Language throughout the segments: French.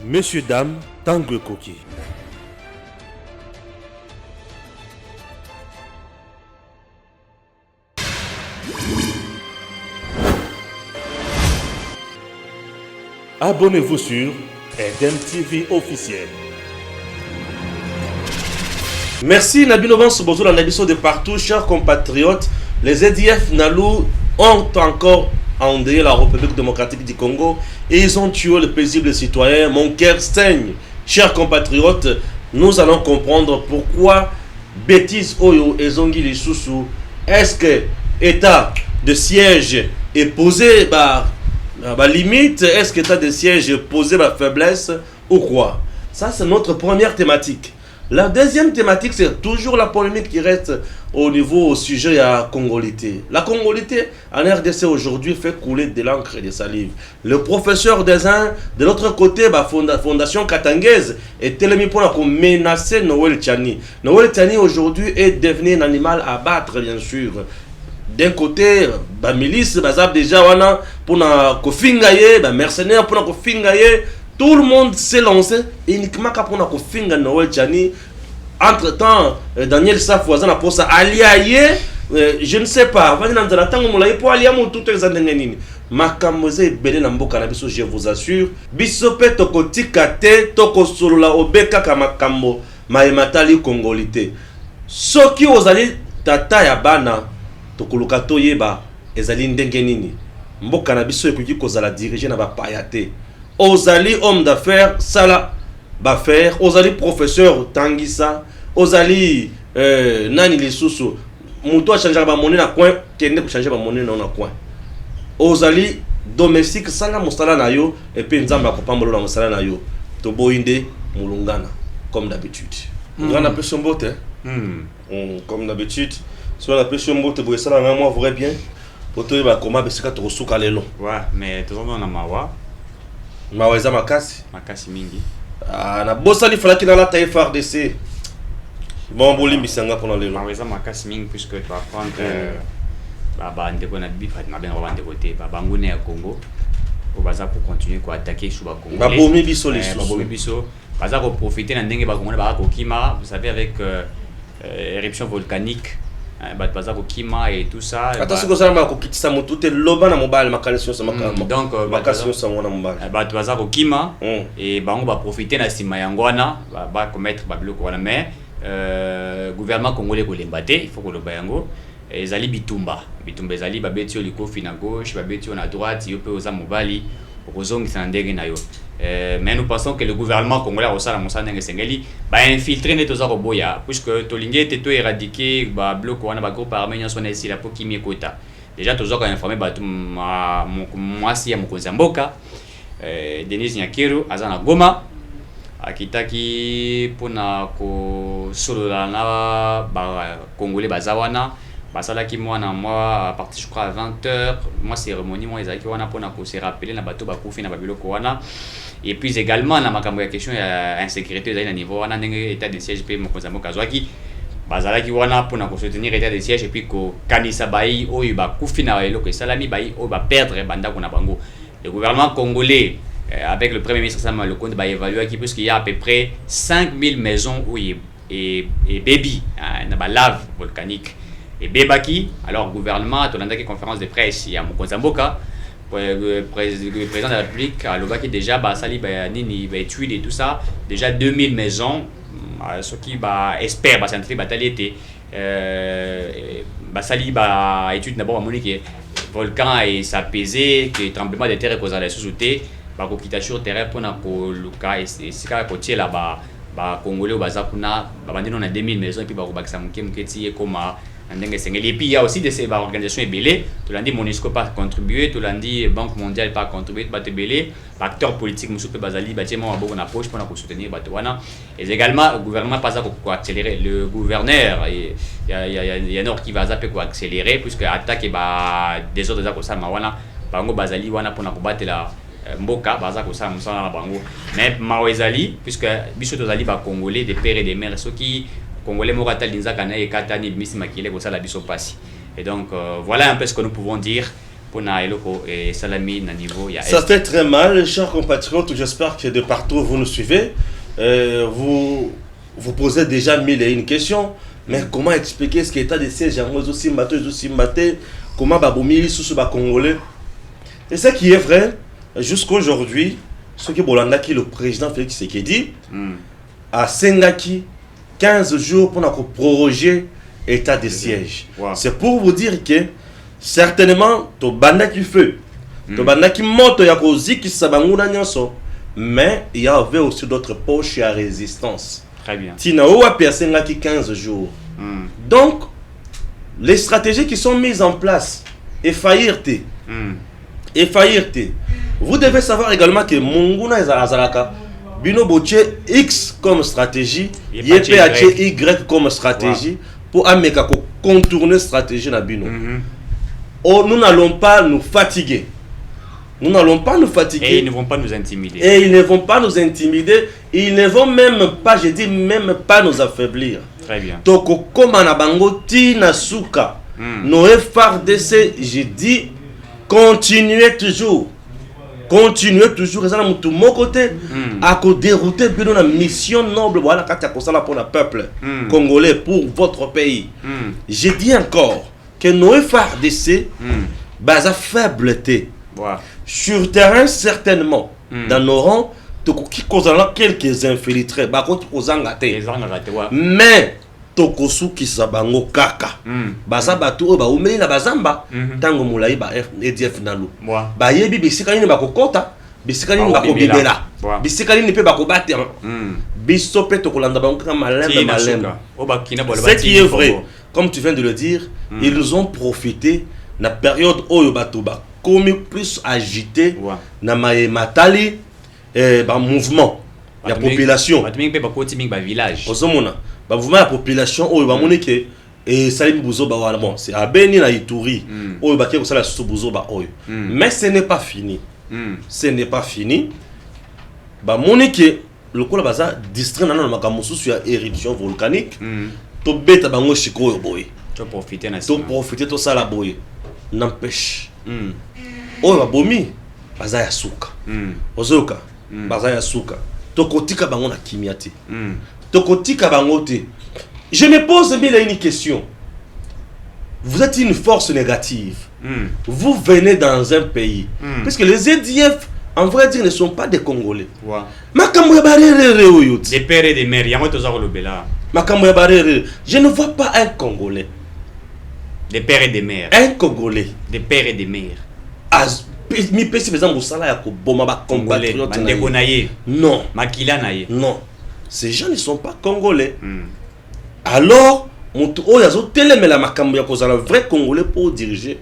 Messieurs, dames, tango ekoki. Abonnez-vous sur Eden TV officiel. Merci Nabino Bansobozo, la Nabiso de partout, chers compatriotes. Les EDF Nalou ont encore endeuillé la République démocratique du Congo et ils ont tué le paisible citoyen. Mon cœur saigne. Chers compatriotes, nous allons comprendre pourquoi bêtises Oyo et Zongi Lisusu. Est-ce que état de siège est posé limite? Est-ce que état de siège est posé faiblesse ou quoi? Ça, c'est notre première thématique. La deuxième thématique, c'est toujours la polémique qui reste au sujet à Congolité. La Congolité en RDC aujourd'hui fait couler de l'encre et de salive. Le professeur des uns, de l'autre côté, Fondation Katangaise est tellement pour menacer Noël Tchani. Noël Tchani aujourd'hui est devenu un animal à battre, bien sûr. D'un côté, milice, déjà pour kofingaye, mercenaires pour kofingaye. Tout le monde s'est lancé uniquement pour na Noël Tchani. Entre-temps, Daniel Safouazan a pour ça allié, je ne sais pas. Je vous assure. Bisope tokotikate tokosolula obeka kamakambo maimatali Congolité. Soki ozali tata ya bana tokoluka toyeba ezali ndenge nini. Mboka na biso ekoki kozala diriger na ba payate. Ozali homme d'affaires, sala bafaire. Ozali professeur Tangisa. Ozali nani lisusu. Muto a changé ba monnaie na coin, kende ko changer ba monnaie na coin. Ozali domestique sanga mosala na yo et puis nzamba ko pambolo na mosala na yo. To boinde mulungana comme d'habitude. Ngana pe sombote. Comme d'habitude. Soit la pression mbote pour ça na moi vrai bien. Poto ba koma besika to suka lelo. Ouais, mais tout le monde na mawa. Maweza makasi mingi. Na bosali falaki na la taille FARDC. Bon bolim bisanga pour le maweza makasi mingi puisque tu vas prendre ndeko na bifa na ben rwanda côté bangune ya Congo pour baza pour continuer ko attaquer sur ba Congo. Babomi biso les babomi biso baza ko profiter na ndenge ba Congo ba ko kima, vous savez avec éruption volcanique. Baza ko kima et tout ça. Attention que ça m'a ko kitisa motu te loba na mobile makalisio sa makama. Donc makalisio sa mona mobile. Baza ko kima et bango ba profiter na sima yangwana ba commettre ba biloko wana mais gouvernement congolais ko lembate, il faut ko loba yango. Ezali bitumba ezali babeti yo likofi na gauche, babeti yo na droite, yo pe oza mobali okozongisa ndenge na yo. Mais nous pensons que le gouvernement congolais a aussi la monsana ngengeli ba infiltrer neto za roboya puisque tolingue teto éradiquer ba bloc wana ba groupe armé nyonso na ici la po kimi kota. Déjà tozo ka informer ba mwasi ya mokonzi mboka Denis Nyakero azana Goma akitaki pona ko solola na ba congolais bazawana basalaki mwana moi à partir je crois à 20h moi cérémonie moi ezaki wana pona ko se rappeler na bato bakufi na babiloko wana. Et puis également na makambo ya question ya insécurité ezali na niveau wana ndenge état de siège pe mokonzi mboka zwaki bazalaki wana pona ko soutenir état de siège et puis ko kanisa bai oyo bakufi na eloko esalami bai oyo ba perdre bandako na bango. Le gouvernement congolais avec le premier ministre Samuel Lokonde ba évalué qui puisqu'il y a à peu près 5000 maisons où et baby na ba lave volcanique et bebaki. Alors gouvernement tolandaki conférence de presse ya mokonzi mboka le président de la République a lobaki déjà sali nini tuile et tout ça déjà 2000 maisons ce qui espère scientifique bataliété sali étude d'abord monique volcan et s'apaiser que tremblement de terre causé la sous-souté ko kita sur terrain pour na ko luka et sika ko tiela congolais baza kuna bandino na 2000 maisons et puis ko bakisa muketi comme et puis il y a aussi des organisations ébélées, tout l'andi MONUSCO pas contribué, tout l'andi Banque mondiale pas contribué, pas ébélé, acteurs politiques Moussoupe Bazali, bâtiment à bon approche pour soutenir Batouana. Et également le gouvernement pas pour accélérer, le gouverneur il y a nord qui va zapper pour accélérer puisque attaque des autres comme ça mawana bango bazali wana pour combattre la mboka baza ko ça musala na bango mais mawezali puisque biso tozali ba congolais des pères et des mères ceux qui Congolais Morata Linza Kana et Katani Miss Makile pour ça la biso passi. Et donc voilà un peu ce que nous pouvons dire pour na eloko et salami na niveau ya Ça fait très mal, chers compatriotes. J'espère que de partout vous nous suivez. Vous posez déjà mille et une questions. Mais comment expliquer ce qui est état de siège aussi maté, comment baboumi sous ce congolais? Et ce qui est vrai, jusqu'à aujourd'hui, ce qui est qui le président Félix Tshisekedi a Sengaki 15 jours pour nous proroger l'état de siège. Wow. C'est pour vous dire que certainement, to banda qui fait, to banda qui monte ya kozi qui sabanguna nyonso, mais il y avait aussi d'autres poches à résistance. Très bien. Tina owa pe Sengaki 15 jours. Donc, les stratégies qui sont mises en place, et faillir. Vous devez savoir également que Munguna Azalaka, Bino Boche X comme stratégie, YPH Y comme stratégie, pour ameka contourner stratégie na Bino. Oh, nous n'allons pas nous fatiguer. Nous n'allons pas nous fatiguer. Et ils ne vont pas nous intimider. Et ils ne vont pas nous intimider. Ils ne vont même pas, je dis même pas nous affaiblir. Très bien. Toko koma na bango tina suka. Noé FARDC, j'ai dit, continuez toujours. Continuez toujours. Et ça, de mon côté, à dérouter la mission noble voilà, pour le peuple congolais, pour votre pays. J'ai dit encore que Noé FARDC, basa faibleté. Sur terrain, certainement, dans nos rangs, qui causent quelques infiltrés, mais tokosu kisabango kaka basa batu ba umeli na bazamba tango mulai ba EDF nalu ba yebi bisika nini bakokota bisika nini bakobibela bisika nini pe bakobate biso pe tokolanda bango kaka malembe. Ce qui est vrai, comme tu viens de le dire, ils ont profité na période oyo bato ba komi plus agité na matali ba mouvement la population ba village ozomona ba mouvement la population oyo ba monike et salim buzo ba wala bon c'est à Beni na Ituri oyo ba keko sala susu buzo ba oyo mais ce n'est pas fini. Ce n'est pas fini. Ba monike le kola baza distrait na makambo susu ya éruption volcanique to beta bango shiko yo boy to profiter na to profiter to sala boy n'empêche oyo ba bomi baza ya suka ozoka baza ya suka tokotika bango na kimiati tokotika bango te. Je me pose mille et une question. Vous êtes une force négative. Vous venez dans un pays parce que les EDF en vrai dire ne sont pas des Congolais. Makambo ya barere oyoti des pères et des mères yango toza kolobela makambo ya barere. Je ne vois pas un Congolais, des pères et des mères, un Congolais des pères et des mères as mi pesi bezango musala ya ko boma ba compatriotes na ye. Non, makila na ye. Non, ces gens ne sont pas Congolais. Alors mutu oyo azotelemela makambo ya kozala vrai Congolais pour diriger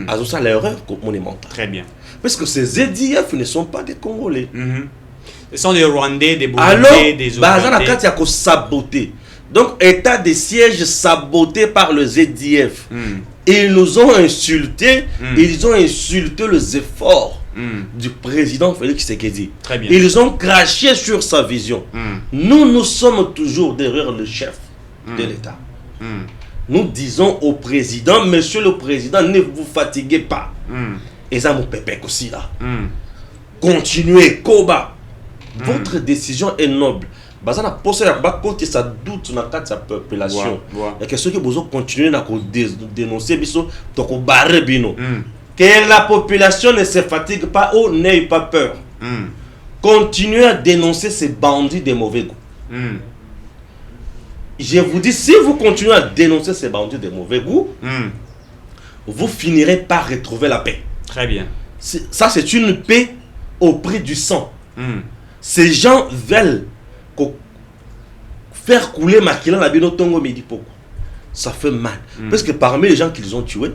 azosa l'erreur monumentale. Très bien. Parce que ces EDF ne sont pas des Congolais. Ce sont des Rwandais, des Burundais, alors, des Ougandais. Alors, saboté. Donc, état de siège saboté par les EDF. Ils nous ont insultés. Ils ont insulté les efforts du président Félix Tshisekedi. Très bien. Ils ont craché sur sa vision. Nous sommes toujours derrière le chef de l'État. Nous disons au président, monsieur le président, ne vous fatiguez pas. Et ça, mon pépé aussi là. Continuez, Koba. Votre décision est noble. Bazana posé la côté ça doute na carte sa population. Et que ceux qui besoin continuer à dénoncer biso toko barre bino. Que la population ne se fatigue pas ou n'ait pas peur. Continuez à dénoncer ces bandits de mauvais goût. Je vous dis, si vous continuez à dénoncer ces bandits de mauvais goût, vous finirez par retrouver la paix. Très bien. Ça, c'est une paix au prix du sang. Ces gens veulent faire couler Makila na bino tongo midi poko. Ça fait mal. Parce que parmi les gens qu'ils ont tués,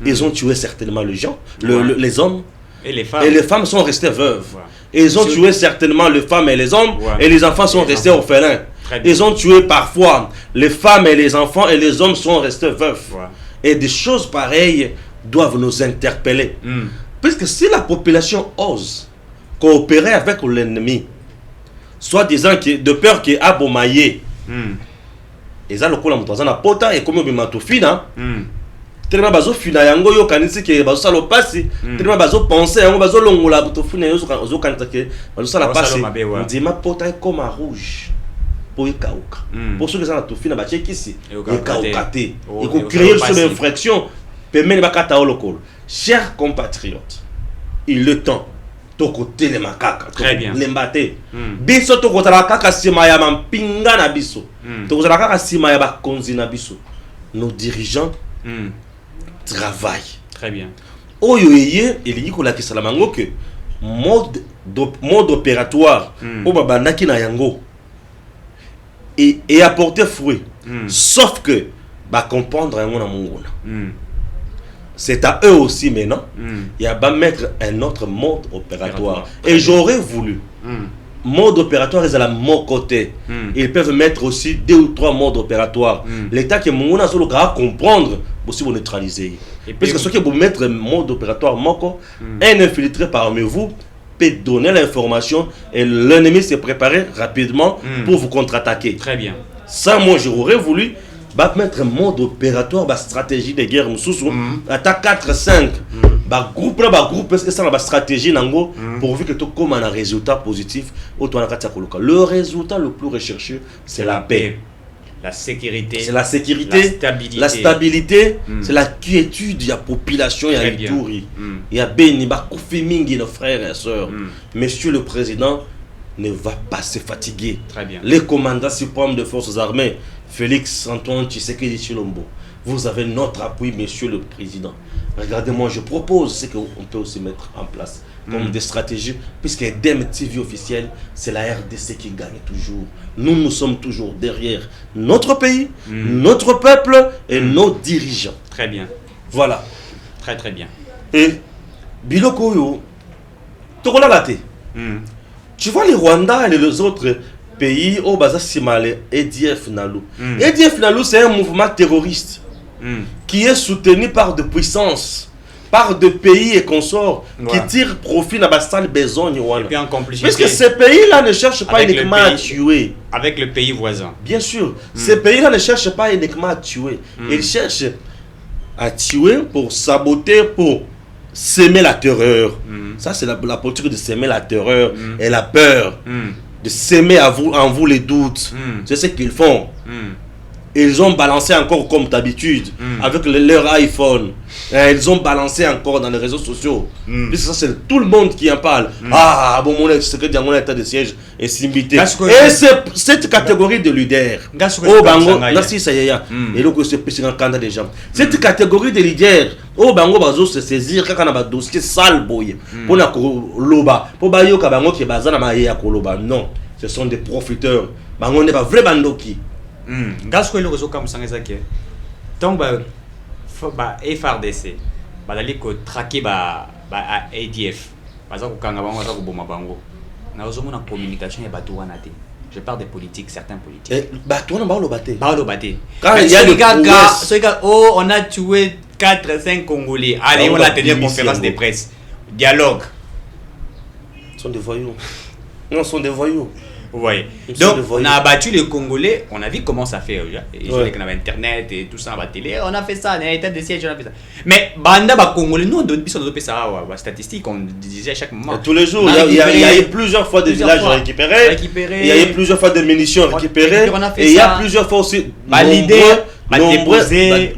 ils ont tué certainement les gens, les hommes. Et les femmes. Et les femmes sont restées veuves. Et ils ont tué certainement les femmes et les hommes. Et les enfants sont restés orphelins. Ils ont tué parfois les femmes et les enfants. Et les hommes sont restés veufs. Et des choses pareilles doivent nous interpeller. Parce que si la population ose coopérer avec l'ennemi, soit disant que de peur qu'il a bomaillé, et ça le coup la pota et comme bimatofina, tellement bazo fina yango yo kanisi ke bazo sala pasi tellement bazo penser yango bazo longola to fina yo zo kanisa ke bazo sala pasi ndima pota comme à rouge pour ekauka pour ceux qui sont to fina ba chekisi ekauka te et ko créer sur l'infraction permet ba kata olokolo. Chers compatriotes, il est temps toko tele makaka très bien lembate biso toko tala kaka sima ya mampinga na biso toko tala kaka sima ya ba konzi na biso. Nos dirigeants travaillent très bien. Oyo yeye elingi ko la kisala mango que mode opératoire o babandaki na yango et apporter fruit sauf que ba comprendre yango na mongona. C'est à eux aussi maintenant. Il y a pas mettre un autre mode opératoire. Et j'aurais voulu mode opératoire est à la mon côté. Ils peuvent mettre aussi 2 ou 3 modes opératoires. L'État qui est mon a solo comprendre aussi vous neutraliser. Parce que ce qui vous mettre mode opératoire moko, un infiltré parmi vous peut donner l'information et l'ennemi s'est préparé rapidement pour vous contre-attaquer. Très bien. Ça moi j'aurais voulu mettre un mode opératoire, ba stratégie de guerre mususu attaque 4 5 ba groupe est-ce que ça la stratégie nango pourvu que tout comme un résultat positif au toi na le résultat le plus recherché c'est la paix, la sécurité, c'est la sécurité, la stabilité, c'est la quiétude de la population, il y a Ituri, il y a Beni ba kufi mingi nos frères et sœurs. Monsieur le président ne va pas se fatiguer. Très bien. Les commandants suprêmes de forces armées Félix Antoine Tshisekedi Tshilombo, vous avez notre appui, monsieur le président. Regardez-moi, je propose ce qu'on peut aussi mettre en place comme des stratégies, puisque DMTV officiel, c'est la RDC qui gagne toujours. Nous sommes toujours derrière notre pays, notre peuple et nos dirigeants. Très bien. Voilà. Très très bien. Et Biloko yo, Tokola Late. Tu vois les Rwandais et les autres pays au Baza Simale, EDF Nalu. EDF Nalu, c'est un mouvement terroriste qui est soutenu par des puissances, par des pays et consorts qui tirent profit dans la besoin. Et puis en complicité. Parce que ces pays-là ne cherchent pas uniquement à tuer. Avec le pays voisin. Bien sûr. Ces pays-là ne cherchent pas uniquement à tuer. Ils cherchent à tuer pour saboter, pour s'aimer la terreur. Ça, c'est la politique de s'aimer la terreur et la peur. De s'aimer en vous les doutes. C'est ce qu'ils font. Ils ont balancé encore comme d'habitude avec leur iPhone. Ils ont balancé encore dans les réseaux sociaux. Puisque ça, c'est tout le monde qui en parle. Ah, bon, mon état de siège est simbité. Et c'est cette catégorie de leaders. Oh, bango, merci, ça y est. Et donc, c'est plus un candidat des gens. Cette catégorie de leaders, oh, bango, bazo se saisir quand on a un dossier sale, boy. Pour la loba. Pour bayo, kabango, qui est basé dans ma koloba. Non, ce sont des profiteurs. Bango n'est pas vrai bandoki. Gasko le réseau comme ça donc bah FRDC bah d'aller ko traquer bah ADF parce que quand on va ko boma bango na ozomo na communication et bato wana te. Je parle des politiques, certains politiques. Bato wana ba lo baté quand il y a le gars oh on a tué 4-5 Congolais, allez on a tenu une conférence de presse, dialogue. Sont des voyous. Non, sont des voyous. Vous voyez. Donc, on a abattu les Congolais, on a vu comment ça fait. Ils ont avait Internet et tout ça, la télé, on a fait ça, on a état de siège, on a fait ça. Mais, Banda, Congolais, nous, on donne ça à statistiques, on disait à chaque moment. Tous les jours, il y a eu plusieurs fois des villages récupérés, il y a eu plusieurs fois des munitions récupérées, et il y a plusieurs fois aussi validé, déposé,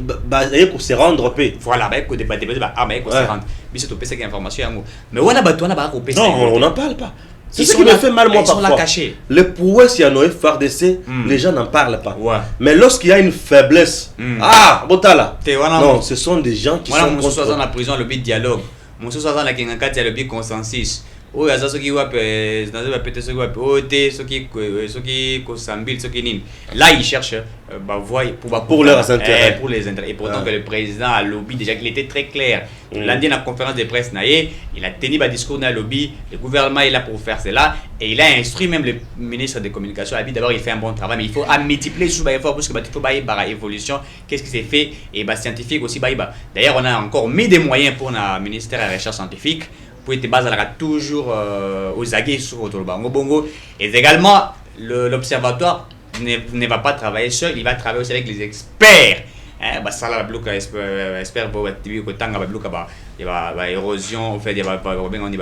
pour se rendre paix. Voilà, pour se rendre. Mais c'est tout ça qui est information. Mais on a battu, on a pas coupé ça. Non, on n'en parle pas. C'est ce qui me fait mal moi parfois. Les prouesses, il y a nos FARDC, les gens n'en parlent pas. Mais lorsqu'il y a une faiblesse, ah, Botala. Non, ce sont des gens qui sont contre. Dans la prison, le but dialogue. Mon sous dans la Kingaka, c'est le but consensus. Oh, il y a ceux qui wap, peut-être ceux qui wap, ceux qui sambil, ceux qui nin. Là, ils cherchent, pour leurs intérêts. Pour les intérêts. Et pourtant que le président a lobby déjà, il était très clair. Lundi, dans la conférence de presse, il a tenu un discours dans le lobby. Le gouvernement est là pour faire cela. Et il a instruit même le ministre des Communications. D'abord, il fait un bon travail, mais il faut multiplier sous efforts parce que il faut par évolution. Qu'est-ce qui s'est fait? Et scientifique aussi. D'ailleurs, on a encore mis des moyens pour le ministère de la Recherche scientifique. Pour être basé toujours aux aguets sur le Bongo. Et également, l'observatoire ne va pas travailler seul, il va travailler aussi avec les experts bah ça là bloc espère pour activer que tanga bloc il va érosion en fait il va on dit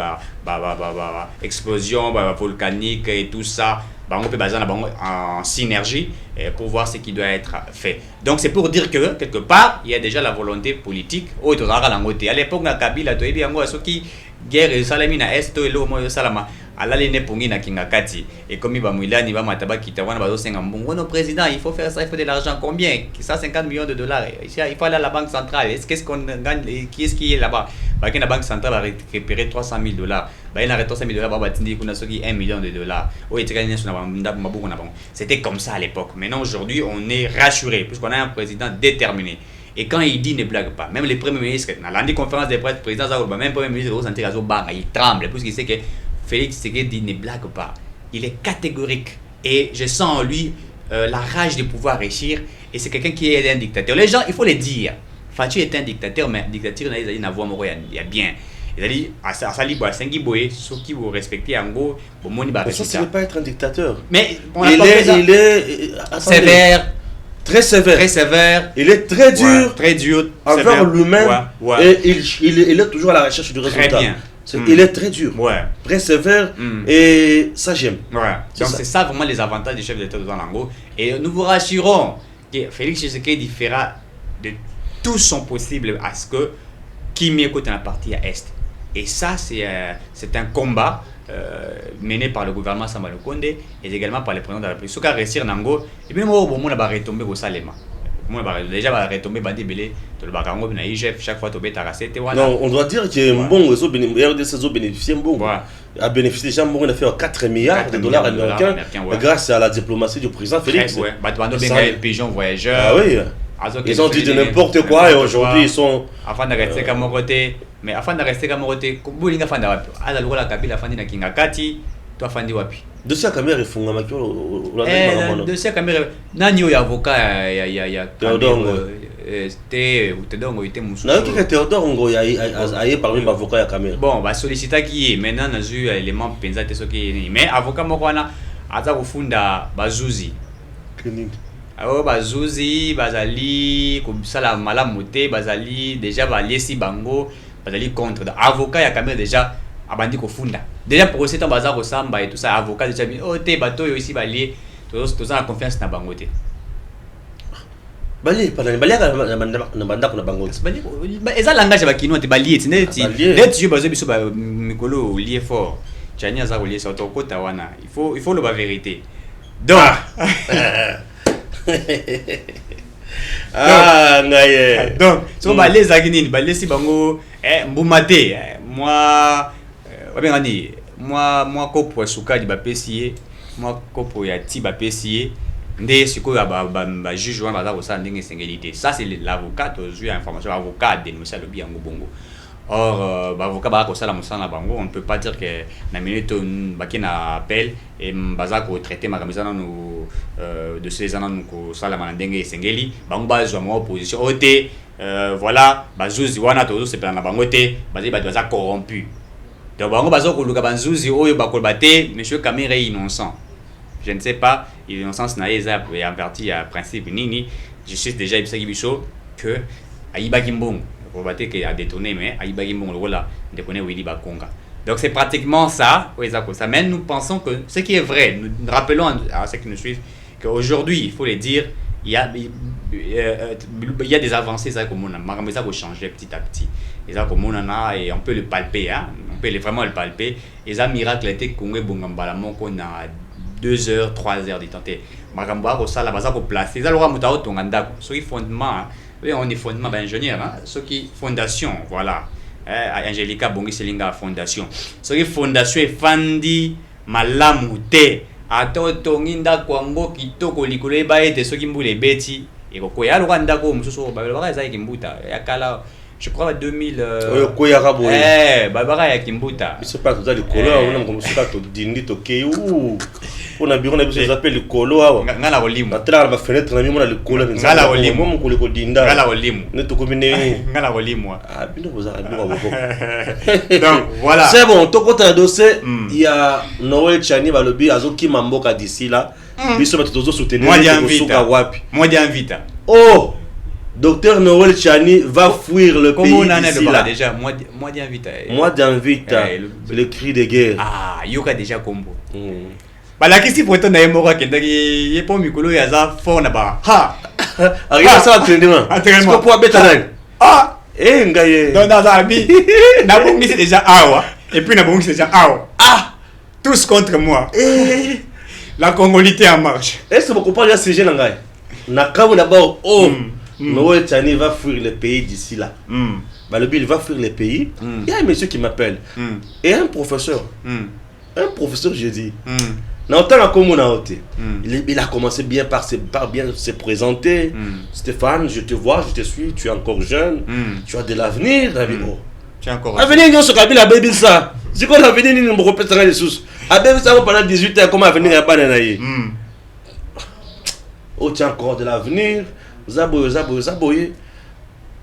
explosion volcanique et tout ça on peut baser en synergie pour voir ce qui doit être fait. Donc c'est pour dire que quelque part il y a déjà la volonté politique au à l'époque na Kabila to ebi yango soki guerre et salami na est to elo mo salama ala lene pongi na kingakati et comme il va muilani va mataba kitawana bazo senga mbongo no président il faut faire ça, il faut de l'argent combien 150 millions de dollars il faut aller à la banque centrale qu'est-ce qu'on gagne qui est-ce qui est là-bas bah que la banque centrale va récupérer 300 000 dollars bah il a 300 000 dollars bah tindi kuna soki 1 million de dollars oh c'était comme ça à l'époque. Maintenant aujourd'hui on est rassuré puisqu'on a un président déterminé. Et quand il dit ne blague pas, même les premiers ministres, dans la conférence des presse, président Zagoulba, même le premier ministre de Santé il tremble, puisqu'il sait que Félix Tshisekedi ne blague pas. Il est catégorique. Et je sens en lui la rage de pouvoir réussir. Et c'est quelqu'un qui est un dictateur. Les gens, il faut le dire. Fatou est un dictateur, mais dictature, il y a bien. Il a dit, à Sali, à Sengiboé, ceux qui vous respectez en gros, mais ça, ce n'est pas être un dictateur. Mais il est sévère. Très sévère. Très sévère. Il est très dur. Très dur. Envers lui-même. Et il est toujours à la recherche du résultat. Très bien. Il est très dur. Très sévère. Et ça, j'aime. Donc, c'est ça vraiment les avantages du chef d'État de Zanango. Et nous vous rassurons que Félix Tshisekedi fera de tout son possible à ce que Kimi écoute dans la partie à Est. Et ça, c'est un combat mené par le gouvernement Samba Lukonde et également par le président de la République. Ce qui réussir Nango, et bien moi, on va retomber au Salema. Déjà, va retomber Bandi Belé, le Bakango, chaque fois, tu es tarasé. Non, on doit dire que bon, RDC a bénéficié a bénéficié déjà de faire 4 milliards de dollars américains grâce à la diplomatie du président Félix. Pigeon voyageur. Ah oui. Ils ont dit de n'importe quoi et aujourd'hui ils sont. Afin de rester comme côté, mais afin de rester comme côté, Boulinga Fanda wapi. Ala Lola Kabila Fandi na Kingakati, toi Fandi wapi. Dossier caméra funga makyo. Dossier caméra. Nani yo avocat ya Théodore Théodore était musu. Na ki Théodore ngo ya aye parmi avocat ya caméra. Bon, ba sollicita qui maintenant na zu élément penza te soki mais avocat moko wana aza kufunda bazuzi. Alors bazuzi bazali kobisala malamu te bazali déjà balesi bango bazali contre avocat ya caméra déjà abandi kofunda déjà pour cet bazar ko samba et tout ça avocat déjà oh te bato yo ici balié tous la confiance na bango te balié pas na banda na bango balié eza langage ba kino te balié net yo bazo biso ba mikolo lié fort chania za lié ça to kota wana il faut le ba vérité donc donc so balé zaginini balé si bango mbumate moi kopo sukadi ba pesier moi kopo ya ti ba pesier ndé sikoyo ba juge wana baza ko sa ndenge sengélité ça c'est l'avocat aujourd'hui information avocat dénoncer le bien bongo. Or, l'avocat va la bango, on ne peut pas dire que na minute bakina appel et bazako traiter ma kamisa nous de ces années nous sala mandengue sengeli bango bazwa mo opposition oté voilà bazuzi wana tozo se plan na bango té bazi baza corrompu. Donc bango bazoko luka banzuzi oyo bakolbate monsieur Kamere est innocent. Je ne sais pas, l'innocence na eza en partie à principe nini, je sais déjà ibisaki biso que ayiba kimbongo qui a détourné, mais donc c'est pratiquement ça. Mais nous pensons que ce qui est vrai, nous rappelons à ceux qui nous suivent qu'aujourd'hui, il faut le dire, il y a des avancées comme on a changé petit à petit. Et on peut le palper, hein? On peut vraiment le palper. Et ça miracle était qu'on a 2 heures, 3 heures de tenter. Magamba ça la base à placer. Ça l'aura mutao tonganda. Ce qui fondement. Oui, on est fondement d'ingénieur, hein? Ce qui fondation, voilà. Angelica Bongi Selinga fondation. Ce qui fondation est fandi malamute. Ato tonginda kwango kitoko likole baete ce qui mbule beti. Et ko ya Rwanda ko mususu babara za kimbuta. Yakala je crois 2000 ko ya rabo. Babara ya kimbuta. C'est pas tout ça le color, on a comme ça to dindi to keyu. On a bien on a besoin d'appeler le colo awa ngala olimu atala ba fenêtre na mimona le colo ngala olimu mo ko le ko dinda ngala olimu ne to komine ngala olimu bino bozara bino boko donc voilà c'est bon to kota dossier il y a Noël Chani balobi azoki mamboka d'ici là biso ba tozo soutenir moi d'invita oh Docteur Noël Tchani va fuir le pays Comment on en d'ici est là. déjà moi d'invite. Moi d'invite le cri de guerre. Ah, yoka déjà combo. La question pour toi na moko kendaki yepo mikolo ya za fort na ba. Ha. Arrive ça entraînement. Entraînement. Est-ce que pour beta nani? Ah, Ngaye. dans Zabi. Na bongi c'est déjà awa et puis na bongi c'est déjà awa. Ah, tous contre moi. La congolité en marche. Est-ce que vous comprenez ces jeunes Ngaye? Nakamu d'abord Noël Tchani va fuir le pays d'ici là. Bah, le but, il va fuir le pays. Il y a un monsieur qui m'appelle. Et un professeur. Un professeur, je dis. Il a commencé bien par bien se présenter. Stéphane, je te vois, je te suis, tu es encore jeune. Tu as de l'avenir. Tu as encore l'avenir, nous sommes à Baby ça. C'est quoi l'avenir, nous nous répétons les sous. À Baby ça, pendant 18 ans, comment avenir à Bananaï? Oh, tu as encore de l'avenir. Zaboye.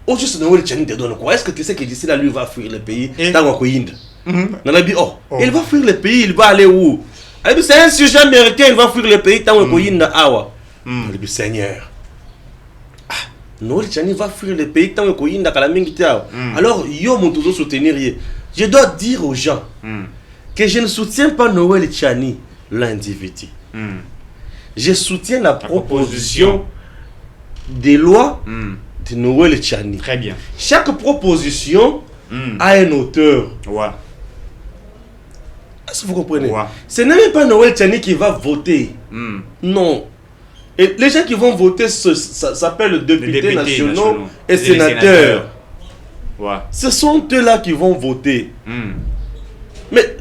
Oh, juste Noël Tchani te donne quoi? Est-ce que tu sais que d'ici là, lui va fuir le pays? Dans Wakoyinde. Il va fuir le pays, il va aller où? C'est un sujet américain, il va fuir le pays. Dans Wakoyinde, Awa. Il dit, Seigneur. Noël Tchani va fuir le pays. Dans Wakoyinde, alors, yo, mon toujours soutenir. Je dois dire aux gens que je ne soutiens pas Noël Tchani, l'individu. Je soutiens la proposition des lois de Noël Tchani. Très bien. Chaque proposition a un auteur. Ouais. Est-ce que vous comprenez? Ouais. Ce n'est même pas Noël Tchani qui va voter. Non. Et les gens qui vont voter s'appellent députés nationaux et sénateurs. Ouais. Ce sont eux-là qui vont voter. Mais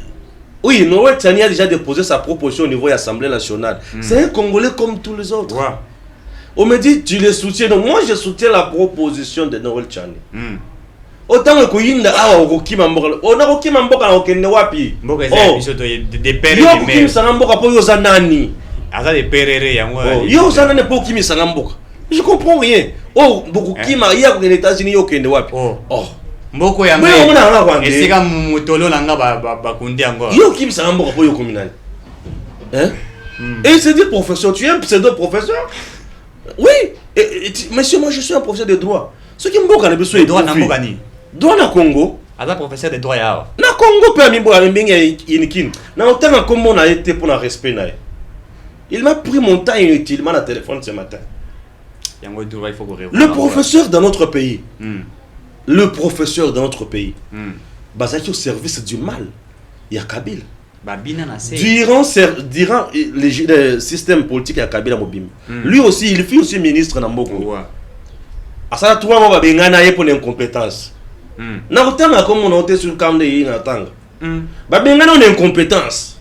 oui, Noël Tchani a déjà déposé sa proposition au niveau de l'Assemblée nationale. C'est un Congolais comme tous les autres. Ouais. On me dit, tu les soutiens. Donc moi, je soutiens la proposition de Noël Tchani. Autant que Yinda a Roki Mamboka. On a Roki Mamboka na Okende wapi. Mboka za des pères et des mères. Yo Sanamboka po Yozanani. Aza des pères et yango. Yo Zanani po Kimi Sanamboka. Je comprends rien. Oh, beaucoup Kima, il y a aux États-Unis yo Okende wapi. Oh. Mboko ya mais on a la Rwanda. Et c'est comme mutolo nanga ba kundi encore. Yo Kimi Sanamboka po yo communal. Hein? Et il se dit professeur, tu es un pseudo-professeur? Oui, monsieur, moi je suis un professeur de droit. Ce qui me boque à besoin de droit Nambokani. Droit na Congo. Aza professeur de droit ya. Na Congo pe mi boka mbinga inikin. Na otanga comme on a été pour le respect na. Il m'a pris mon temps inutilement na téléphone ce matin. Yango droit il faut que le professeur dans notre pays. Le professeur dans notre pays. Basaki au service du mal. Il y a Kabila. Durant le système politique à Kabila Mobim. Lui aussi, il fut aussi ministre dans Mboko. À ça, trois mois, il y a une incompétence. Na otanga comme on a été sur le camp de Yinatanga. Il y a une incompétence.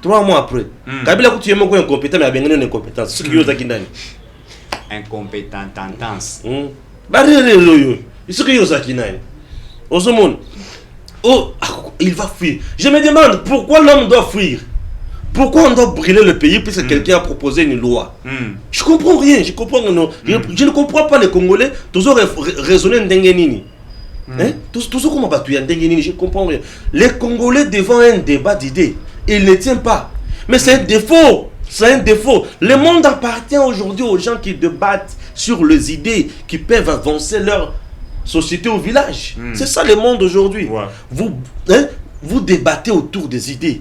3 mois après. Kabila a tué mon incompétent, mais il y a une incompétence. Ce qui est Zakindani. Incompétent, tendance. Ce qui est Zakindani. Osomon. Oh, il va fuir. Je me demande pourquoi l'homme doit fuir. Pourquoi on doit brûler le pays puisque quelqu'un a proposé une loi. Je comprends rien. Je ne comprends pas les Congolais. Toujours raisonner Ndengenini. Toujours comment battre Ndengenini. Je ne comprends rien. Les Congolais devant un débat d'idées, ils ne tiennent pas. Mais c'est un défaut. C'est un défaut. Le monde appartient aujourd'hui aux gens qui débattent sur les idées qui peuvent avancer leur société au village. C'est ça le monde aujourd'hui. Vous débattez autour des idées.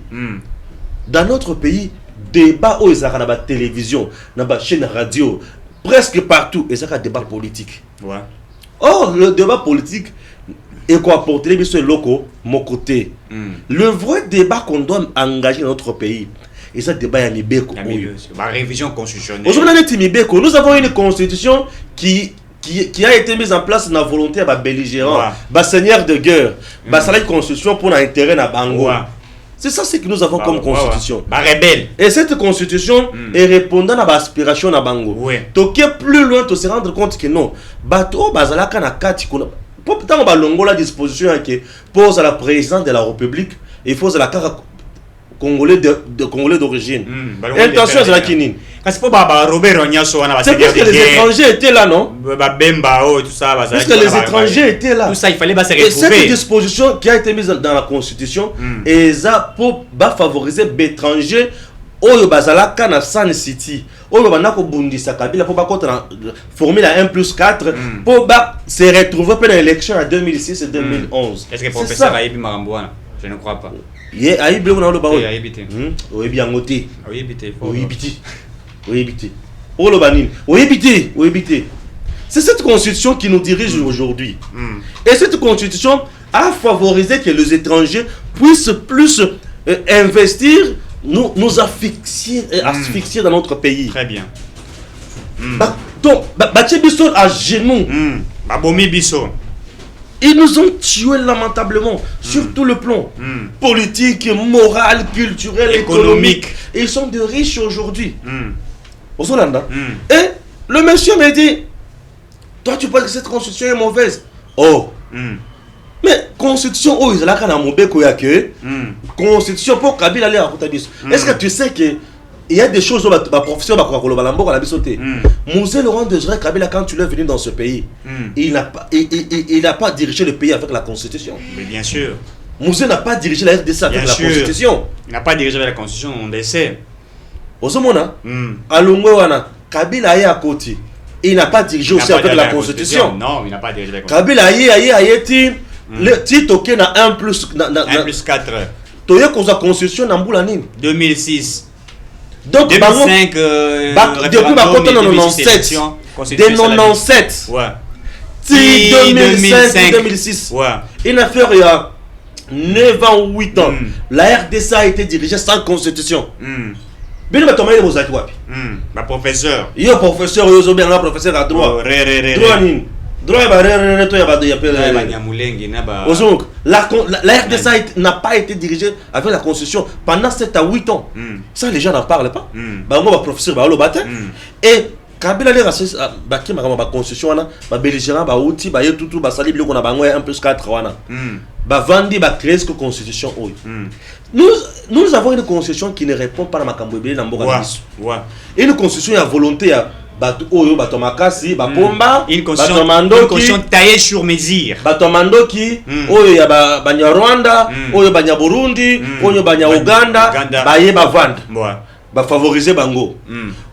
Dans notre pays, débat où ils ont la télévision, la chaîne radio, presque partout, ils ont un débat politique. Or, le débat politique est quoi pour télévision locaux, mon côté. Le vrai débat qu'on doit engager dans notre pays, et ça débat à Mibeko. La révision constitutionnelle. Nous avons une constitution qui a été mise en place dans la volonté de belligérants, seigneur de guerre, la constitution pour l'intérêt de Bango. C'est ça ce que nous avons comme constitution. Et cette constitution est répondant à l'aspiration de Bango. Donc plus loin, tu se rendre compte que non. Bato bazalaka na kati kuna. Pourtant balongo la disposition qui pose à la présidence de la République, il faut la carte Congolais d'origine. Intention de la Kinine. C'est parce que les étrangers étaient là, non? Parce que les étrangers étaient là. Tout ça, il fallait se retrouver. Et cette disposition qui a été mise dans la Constitution, est pour favoriser les étrangers oyo bazalaka na Sun City oyo banako bundisa Kabila pour bakota na formule à 1+4 pour se retrouver pendant l'élection en 2006 et 2011. Est-ce que le professeur Aïbi Marambouana? Je ne crois pas. Aïbi on a le baron. Aïbi te. Oyebi angote. Oyebi te. Oyebi te. Olo banine. Oyebi te. C'est cette constitution qui nous dirige aujourd'hui. Et cette constitution a favorisé que les étrangers puissent plus investir, nous asphyxier dans notre pays. Très bien. Donc, Bisso à genoux. Ils nous ont tués lamentablement sur tout le plan politique, moral, culturel, économique. Et ils sont de riches aujourd'hui. Au Solanda. Et le monsieur me dit, toi tu penses que cette constitution est mauvaise? Oh. Mais constitution, oh, ils ont la constitution pour Kabila aller à Kotabis. Est-ce que tu sais que il y a des choses où ma professeur va la bisoté. Mosé Laurent Desire Kabila, quand tu l'es venu dans ce pays, il n'a pas dirigé le pays avec la constitution. Mais bien sûr. Mosé n'a pas dirigé la RDC avec la constitution. Il n'a pas dirigé la constitution, on le sait. Osomona, Alungwana, Kabila est à côté. Il n'a pas dirigé aussi avec la constitution. Non, il n'a pas dirigé la constitution. Kabila aye le titre qui na 1+4. Toye cause la constitution na mbula nini 2006. Donc 2005 depuis ma côté dans 97. De 97. Ouais. 2005 2006. Ouais. Une affaire il y a 9 ans ou 8 ans. La RDC a été dirigée sans constitution. Bien ma tomé les wapi. Ma professeur. Yo professeur yo bien professeur à droit. Droit nini. Droit ba to ya ba de appel. La RDC n'a pas été dirigée avec la constitution pendant 7 à 8 ans. Ça les gens n'en parlent pas. Ba moi professeur ba lo batin et Kabila les racistes ba ki ma constitution wana ba belligérant ba outil ba yetutu ba sali biloko na bango 1+4 wana. Ba vandi ba créer cette constitution oyo. Nous avons une constitution qui ne répond pas à makambo ebele na mboka biso. Une constitution à volonté à oyo batomakasi bapomba une constitution taillée sur mesure batomandoki oyo ya banya Rwanda oyo banya Burundi oyo banya Uganda baye bavanda ba favoriser bango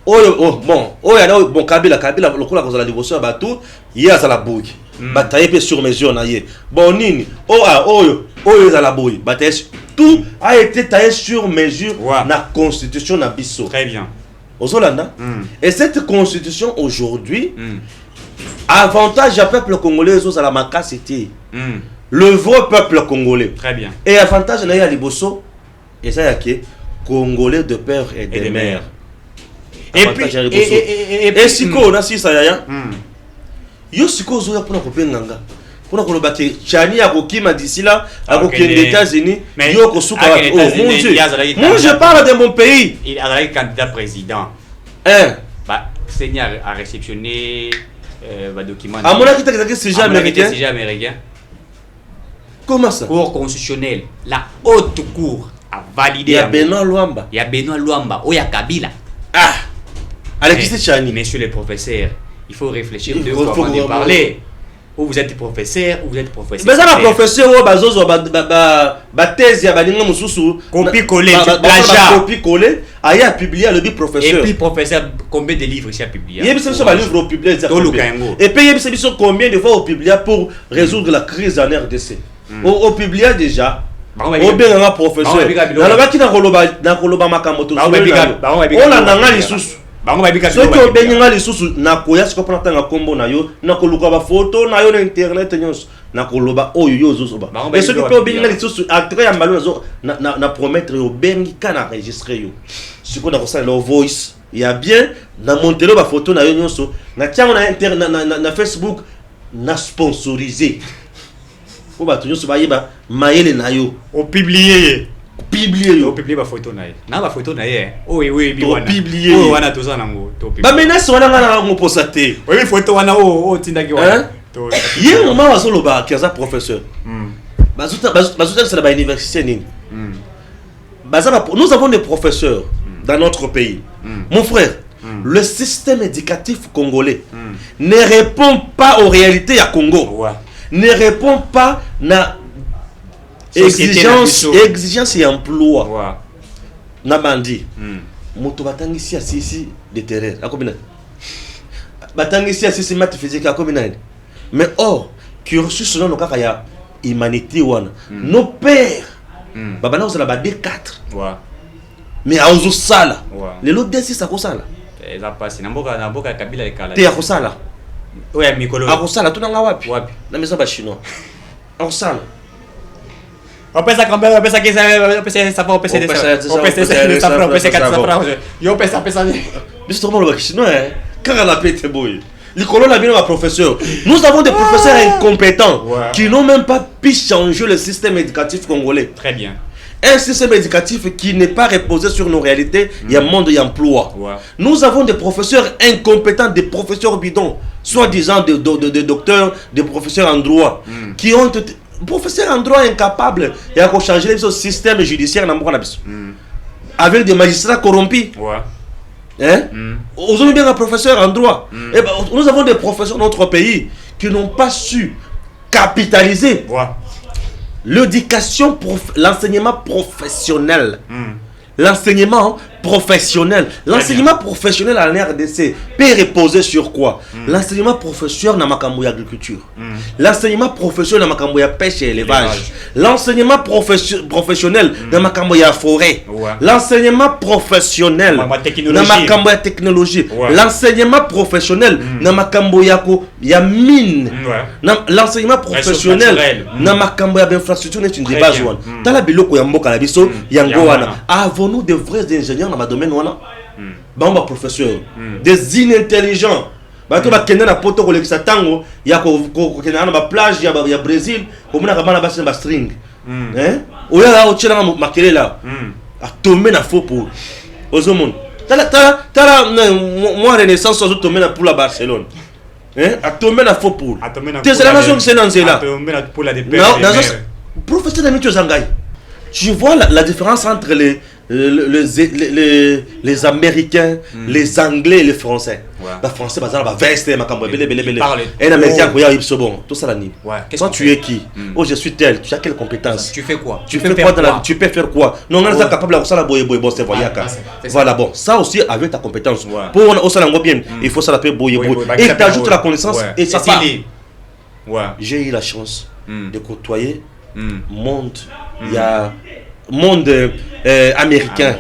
oyo bon oyo ya bon Kabila lokola kozala liboso ya bato ye azala boyi bataye pe sur mesure na ye bon nini oyo ezala boyi bataye tout a été taillé sur mesure na constitution na biso. Très bien. Et cette constitution aujourd'hui, avantage à peuple congolais aux Alamaka, c'était le vrai peuple congolais. Très bien. Et avantage à Liboso, et ça y a qui Congolais de père et de mère. Et puis, et si on a si ça y a, yo si ko zo pour na kopenganga. Pour nous battre, Chani a kokima d'ici là, a kokende des États-Unis, yo ko suka. Oh mon Dieu. Moi je parle de mon pays. Il a été candidat président. Bah, Seigneur a réceptionné le document. À mon avis, c'est jamais américain. Comment ça? Cour constitutionnelle, la haute cour a validé. Il y a Benoît Luamba. Il y a Benoît Luamba. Oh, il y a Kabila. Ah. Avec qui c'est Chani? Monsieur le professeur, il faut réfléchir deux fois avant de parler. Ou vous êtes professeur, ou vous êtes professeur. Mais ça, la professeur, ou bazozo, ba thèse, ya balinga mususu. Copie collée, plagiat. Copie collée, aya a publié le professeur. Et puis professeur, combien de livres ici a publié? Il y a un livre au publié. Et puis il y a combien de fois au publié pour résoudre la crise en RDC. Au publié déjà. Au bien un professeur. Dans le bas qui n'a pas makamoto. On a dans les sous. Ceux qui ont béni les sous na koya ce qu'on prend dans combo na yo na koluka ba photo na yo na internet nyos na koloba oyo zo ba et ceux qui ont béni les sous après ya mbalo na promettre yo bengi kana enregistrer yo ce qu'on a reçu leur voice il y a bien na monter ba photo na yo nyos na tiango na internet na Facebook na sponsorisé ko ba nyos ba yeba mayele na yo au publier yo publier ba photo na ye na ba photo na ye oui bi wana publier wana toza nango to publier ba menace wana ngana ngo posate oui photo wana tindaki wana to ye mama wasolo ba kiaza professeur bazuta c'est la université nini nous avons des professeurs dans notre pays mon frère le système éducatif congolais ne répond pas aux réalités à Congo ne répond pas na exigence et emploi. Na bandi. moto batangisi asisi de terreur akomina batangisi asisi maths physique akomina mais or cursus non kaka ya humanité wana nos pères babana osala ba D4 mais aozo sala les autres D6 akosala eza pasi na mboka kabila ekala te akosala oya mikolo akosala tunanga wapi na maison ba chinois akosala opesa kambe opesa kisa opesa sapa opesa yo pesa biso to molo ba chinois kaka la pete boy l'école a bien un professeur. Nous avons des professeurs incompétents qui n'ont même pas pu changer le système éducatif congolais. Très bien. Un système éducatif qui n'est pas reposé sur nos réalités, il y a un monde d'emploi. Nous avons des professeurs incompétents, des professeurs bidons, soi-disant des docteurs, des professeurs en droit, qui ont été professeurs en droit incapables et à changer le système judiciaire avec des magistrats corrompus. Aujourd'hui, bien un professeur en droit. Et ben, nous avons des professeurs dans notre pays qui n'ont pas su capitaliser l'éducation, l'enseignement professionnel. L'enseignement professionnel. L'enseignement professionnel à la RDC peut reposer sur quoi? L'enseignement professionnel dans ma agriculture. L'enseignement professionnel dans ma pêche et élevage. L'enseignement professionnel dans ma forêt. L'enseignement professionnel dans ma technologie. L'enseignement professionnel dans ma mine. L'enseignement professionnel dans ma infrastructure est une débat. Dans la biloko ya mboka la biso yango wana. Avons-nous de vrais ingénieurs dans ma domaine wana? Bamba professeur, des inintelligents. Bato ba kenda na poto ko lekisa tango ya ko kenda na ba plage ya Brésil, ko mona ka bana ba ba string. Oya la ochela makele la. A tomber na faux pour Ozomon. Tala moi renaissance ozo tomber na pour la Barcelone. A tomber na faux pour. Tes la nation qui c'est dans cela. A tomber na pour la de professeur de Mityo Zangai. Tu vois la différence entre les Américains, les Anglais et les Français. Les Français, par exemple, veste, un Américain, tout ça là. Toi, tu es qui? Oh, je suis tel. Tu as quelle compétence? Tu fais quoi? Tu peux faire quoi? Non, on est capable de faire ça. Voilà, bon, ça aussi avec ta compétence. Pour on s'en bien, il faut ça la paix boyer. Et tu ajoutes la connaissance et ça part. J'ai eu la chance de côtoyer monde, il y a monde américain.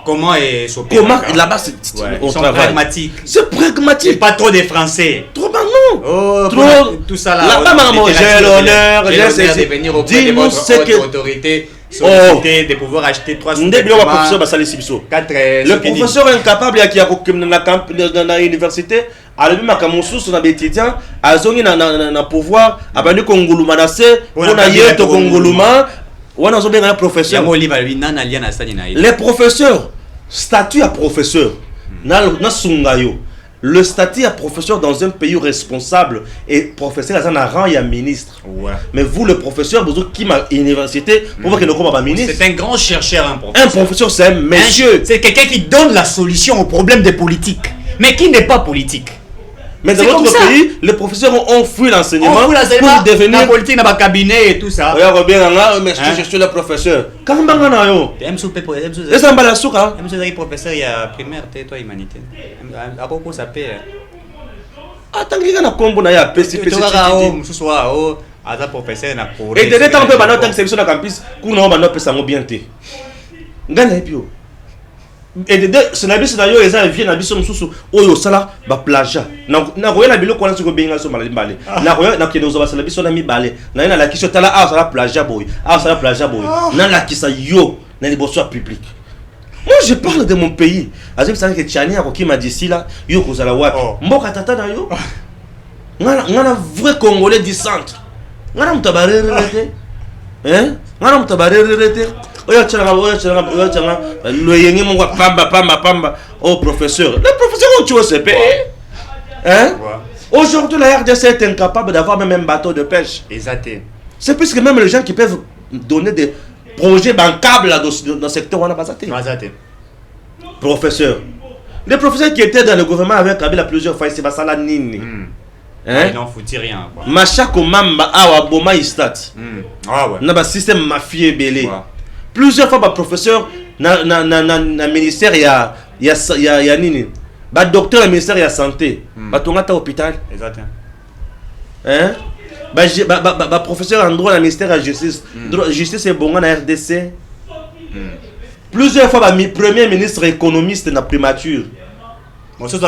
Comment est ce pays? Comment là-bas c'est pragmatique. C'est pragmatique. Et pas trop des Français. Trop non. Oh, trop tout ça là. Là-bas maman, j'ai l'honneur de venir auprès de votre autorité. De pouvoir acheter 3 le professeur incapable qui a dans l'université à l'université na étudiant azongi na pouvoir abandi konguluma na se on a yeto konguluma on a zobé un professeur les professeurs statut à professeur na sungayo. Le statut à professeur dans un pays responsable et professeur à un rang et un ministre. Mais vous, le professeur, vous qui m'a université, pour voir qu'il ne comprend pas ministre. C'est un grand chercheur, un professeur. Un professeur, c'est un monsieur. C'est quelqu'un qui donne la solution aux problèmes des politiques, mais qui n'est pas politique. Mais dans notre pays, les professeurs ont fui l'enseignement pour devenir la politique dans le cabinet et tout ça. Regarde bien là, mais je suis le professeur. Quand on a yo. Et ça m'emballa souka. Professeur il y a primaire toi humanité. À quoi ça paie? Attends qu'il y a na combo na ya PCP. Ce soir à professeur na pour. Et de temps peu bana tant que c'est sur la campus, kuna bana pesa ngo bien té. Ngana epio. Et de ce nabi scénario les gens viennent na biso mususu oyo sala ba plagia na roya na biloko wana siko benga so malali mbale na roya na kino zo ba sala biso na mibale na ina la kisho tala a sala plagia boy na la kisa yo na liboso public. Moi je parle de mon pays azim ça que Tchani a qui m'a dit si là yo ko sala wapi mboka tata na yo ngana vrai congolais du centre ngana mutabarere rete ngana mutabarere rete. Oh professeur, le professeur tu vois c'est payé. Aujourd'hui la RDC est incapable d'avoir même un bateau de pêche. C'est plus que même les gens qui peuvent donner des projets bancables dans le secteur on a pas professeur. Les professeurs qui étaient dans le gouvernement avec Kabila plusieurs fois c'est pas ça la nini. Ils n'en foutent rien. Machako mamba awa boma istat. Na ba système mafieux belé. Plusieurs fois, le professeur na ministère ya nini ba docteur na ministère ya santé batonga ta hôpital Exactement. hein ba professeur en droit na ministère ya justice justice est bonga na RDC plusieurs fois ba premier ministre économiste na primature Monsieur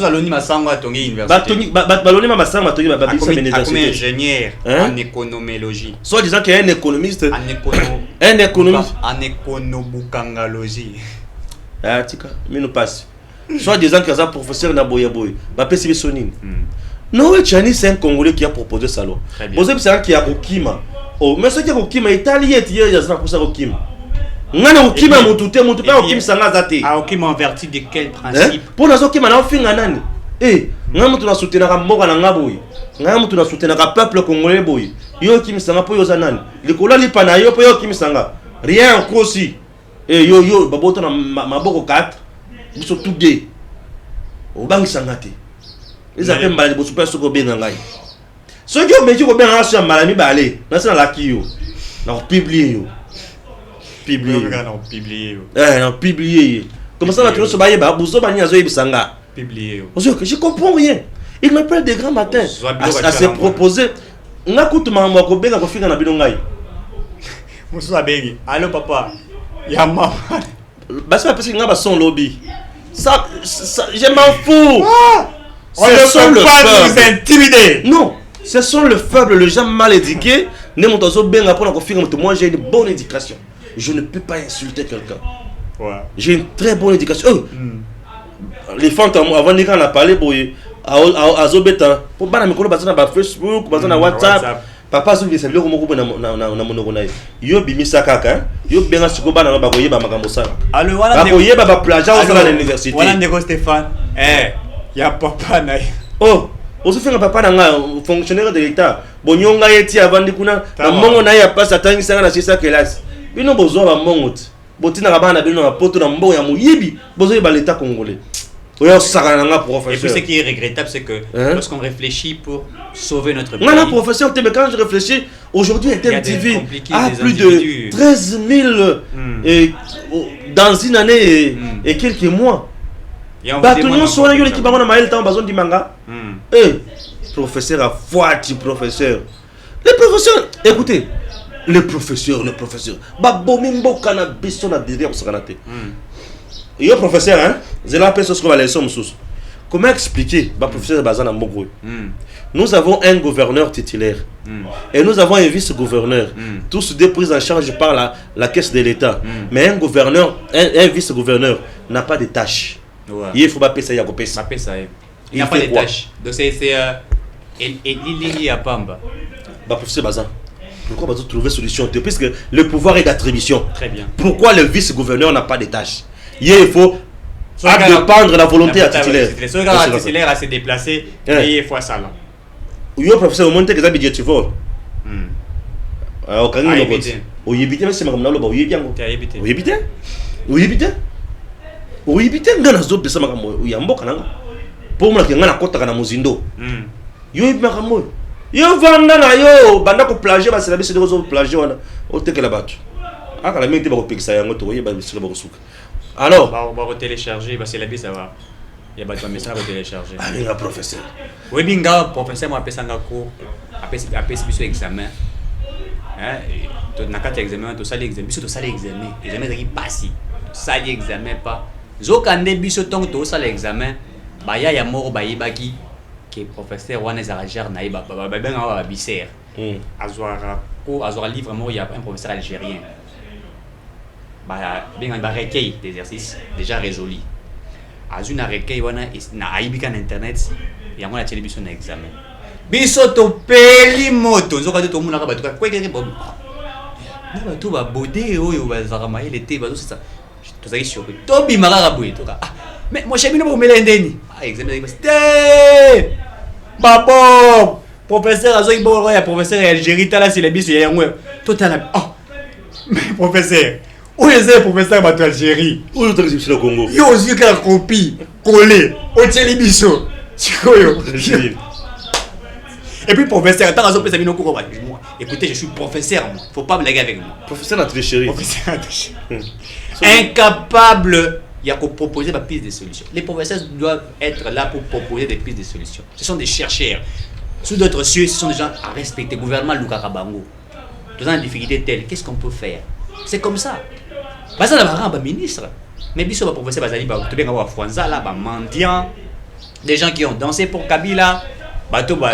Aloni Massango tongi université. Baloni Massango tongi ba bisa université. Ingénieur en économéologie. Soit disant qu'il y a un économiste en économiste en économokangalogie. Ah tika, mais nous passe. Soit disant qu'il y a un professeur na boyaboy, ba pesi sonine. Noé Chani c'est un Congolais qui a proposé ça là. Vous savez c'est qui a Okima. Oh, mais ce qui a Okima italien il y a ça pour ça Okima. Ngana Okima mutute pa Okima sanga zate. Ah Okima en vertu de quel principe? Pour na Okima na ofinga nani? Ngana mutu na soutenir ka mboka na ngaboyi. Ngana mutu na soutenir ka peuple congolais boyi. Yo Okima sanga po yo zanani. Likola lipa na yo po yo Okima sanga. Rien encore si. Yo babota na maboko 4. Biso tout gay. Obangi sanga te. Les appels malades pour super soko benga ngai. Ceux qui ont métier ko benga sur malami balé, na ça la ki yo. Na publier yo. Publier. Comment ça va tu so baye ba buzo bani azo yebisanga. Publier. Je comprends rien. Il m'appelle des grands matins à se proposer. Nga kutu mama ko benga ko finga na bino ngai. Muso abengi. Allô papa. Ya mama. Basi parce que nga ba son lobby. Ça je m'en fous. On ne peut pas nous intimider. Non, ce sont le faible, les gens mal éduqués. Moi j'ai une bonne éducation. Je ne peux pas insulter quelqu'un. Ouais. J'ai une très bonne éducation. Les femmes, avant de quand on a parlé, à Zobeta, pour pas me connaître sur Facebook, sur WhatsApp. Papa, si vous avez na monogona. Yo bimi sakaka, yo benga sikoba na ba koyeba makambo sala. Alors voilà. Ba koyeba ba plagiat au à l'université. Voilà ndeko Stéphane. Ya papa na. Oh, on se fait un papa na fonctionnaire de l'État. Bonyonga yeti avandi kuna na mongo na ya passe atangi sanga na sisa kelas. Bino bozo ba mongo ti. Botina kabana bino na poto na mbo ya muyibi, bozo ba l'État congolais. Oyo saka na professeur. Et puis ce qui est regrettable c'est que lorsqu'on réfléchit pour sauver notre pays. Non, professeur, mais quand je réfléchis, aujourd'hui TV a plus de 13 000 dans une année et quelques mois. Batunion soit yo l'équipe na mael temps bazon di manga. Professeur a foiti professeur. Les professeurs, écoutez, le professeur. Ba bomimbo kana biso na derrière ça kanate. Yo professeur hein, zela peso ce qu'on va les sommes sous. Comment expliquer ba professeur bazana mbogwe? Nous avons un gouverneur titulaire et nous avons un vice-gouverneur. Tous deux pris en charge par la caisse de l'État. Mais un gouverneur, un vice-gouverneur n'a pas de tâches. Ouais. Il faut pas payer ça, il n'y a pas de tâches. Donc c'est il y a Pamba. Bah professeur Bazan, pourquoi vous trouver solution puisque le pouvoir est d'attribution. Très bien. Pourquoi le vice-gouverneur n'a pas de tâches? Il faut dépendre de la volonté à titulaire. Ce gars titulaire à se déplacer, il faut ça là. Yo professeur au monte que ça budget tu vois. Alors quand on vote, au yébité mais c'est ma comme là au yébité. Au yébité? Au yébité? Au yébité ngana zo besa makambo uyamboka nanga. Pour moi que ngana kota kana muzindo. Yo yébité makambo. Yo vanda na yo banda ko plager ba c'est la bise de zo plager wana. O teke la batu. Aka la menti ba ko pekisa yango to yeba bise ba ko suka. Alors, on va télécharger parce que la bise ça va. Il y a pas de message à télécharger. Ah, il y a professeur. Oui, binga, professeur m'a appelé sanga cours, appelé biso examen. Hein, tu n'as qu'à examen, tu sali examen, biso tu sali examen. Examen qui passe. Sali examen pas. Zokande biso tong tu sali examen. Ba ya moro ba yibaki que professeur wana zarager na iba ba benga ba biser. Azora livre mort il y a un professeur algérien. Ba benga ba recueil d'exercices déjà résolu. Azuna recueil wana na aibika na internet yango na télé biso na examen biso to peli moto nzoka to muna ka batuka kwekere bon na batu ba bodé oyo bazaka maile te bazo ça to zaki surpris to bimaka ka boye to ka mais moi chebi no ba mela ndeni examen te babo professeur azo ibo ya professeur Algérie tala c'est la biso yango total mais professeur où est le professeur de l'Algérie? Où est le Congo? Yo aussi qu'un copie collé au télévision. Et Et puis professeur, attends, écoutez, je suis professeur, moi. Faut pas blaguer avec moi. Professeur de tricherie. Professeur de tricherie. Incapable, il y a qu'à proposer des pistes de solutions. Les professeurs doivent être là pour proposer des pistes de solutions. Ce sont des chercheurs. Sous d'autres cieux, ce sont des gens à respecter. Gouvernement Luka Kabango. Dans une difficulté telle, qu'est-ce qu'on peut faire? C'est comme ça. Parce que là, ministre. Mais bien sûr, le professeur Bazali, des gens qui ont dansé pour Kabila,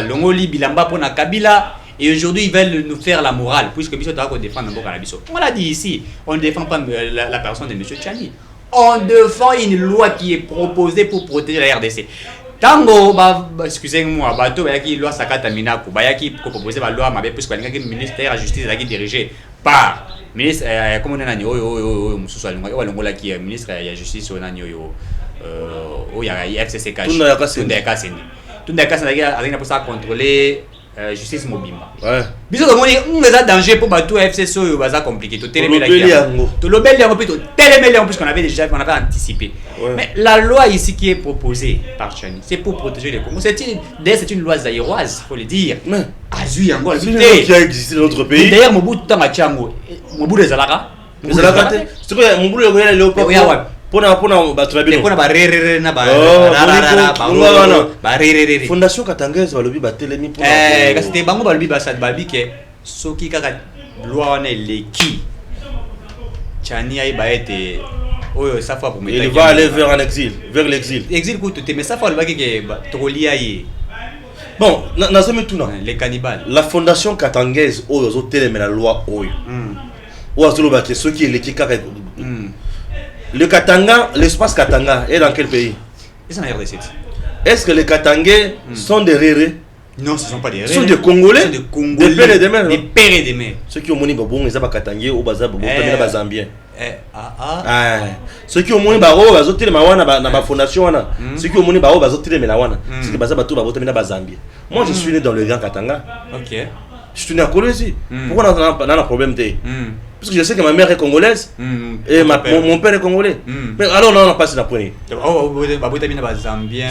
Longoli, Bilamba pour Kabila, et aujourd'hui ils veulent nous faire la morale, puisque Bisso doit défendre encore Canabiso. On l'a dit ici, on ne défend pas la personne de M. Tchani. On défend une loi qui est proposée pour protéger la RDC. Tango, excusez-moi, il y a une loi Sakata Minako, il y a proposé la loi, puisque le ministère de la Justice est dirigé par le ministre, comment on a dit, le ministre de la Justice, il y a FCCK. Tout le monde a contrôler justice mobimba. Biso comme on est danger pour tout FCCO, c'est compliqué. Tout le puisqu'on avait déjà anticipé. Mais la loi ici qui est proposée par Tchani, c'est pour protéger les Congos. C'est une loi zaïroise, il faut le dire. Azui encore c'est une loi qui a existé dans notre pays. D'ailleurs, Mobutu Tamachango, Mobutu les Zalaka. C'est quoi Mobutu le léopard? Fondation Katangaise balobi batelemi pour c'était bango balobi balobi ke soki kaka loi na leki Tchani ay ba été oyo ça fois pour mettre il va aller vers l'exil pour tout mais ça fois le baki ke trolia yi bon na somme tout na les cannibales la fondation Katangaise oyo zo telemi la loi oyo oyo zo ba ke soki leki kaka le Katanga, l'espace Katanga est dans quel pays? Est-ce que les Katangais sont des Rérés? Non, ce ne sont pas des Rérés. Ce sont des Congolais. Ce sont des Congolais. Des pères et des mères. Des pères et des mères. Ceux qui ont moni babon, ils ont Katangais ou bazab, ils Zambien. Ceux qui ont moni baro, ils ont tiré mawana na ba fondation wana. Ceux qui ont moni baro, ils ont tiré melawana. Ceux qui bazab tout babo tamina bazambien. Moi, je suis né dans le Grand Katanga. OK. Je suis né à Colombie. Pourquoi on a un problème? Parce que je sais que ma mère est congolaise et mon père est congolais. Mais alors on a passé la première.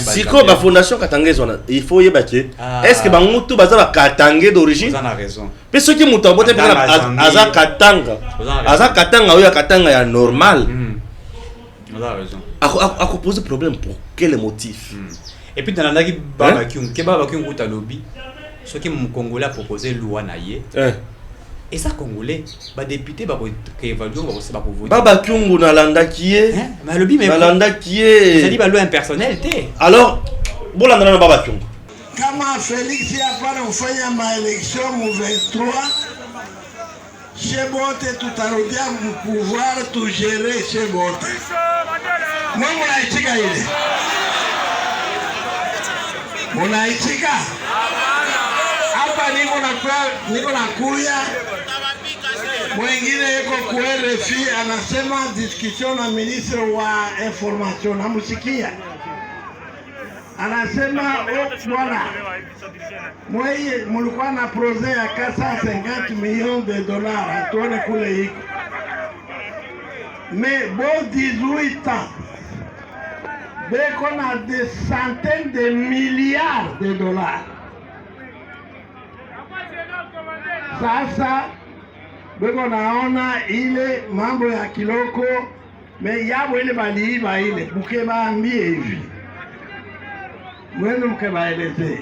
Si comme la fondation Katangaise, il faut y battre. Est-ce que Bangutu Baza Katangais d'origine? Vous en avez raison. Mais ce qui est mouton, c'est Aza Katanga. Aza Katanga, oui, Katanga est normal. Vous avez raison. À poser problème pour quel motif? Et puis dans la nagi Babakyung, Kebabakyung ou Talobi, ce qui est Congolais a proposé loi naïe. Et ça Congolais, bah député bah qui évalue c'est pas pour voter. Babakyung na landa qui est. Mais le bi mais landa qui est. Ça dit bah loi impersonnelle té. Alors, bon landa na Babakyung. Kama Félix hapa ufanya maelection mu 23 chez bote tutarudia mu pouvoir tu gérer chez bote. Mungu naitika ile. Munaitika. Hapa niko na kuya mwingine yuko kwa RFI anasema discussion na ministre wa information namusikia anasema voilà mweye mulikuwa na projet ya 450 millions de dollars tuone kule iko mais bon 18 ans beko na des centaines de milliards de dollars. Sasa beko naona ile mambo ya kiloko me yabo ile baliiba ile buke baambie hivi mwenu mkebaeleze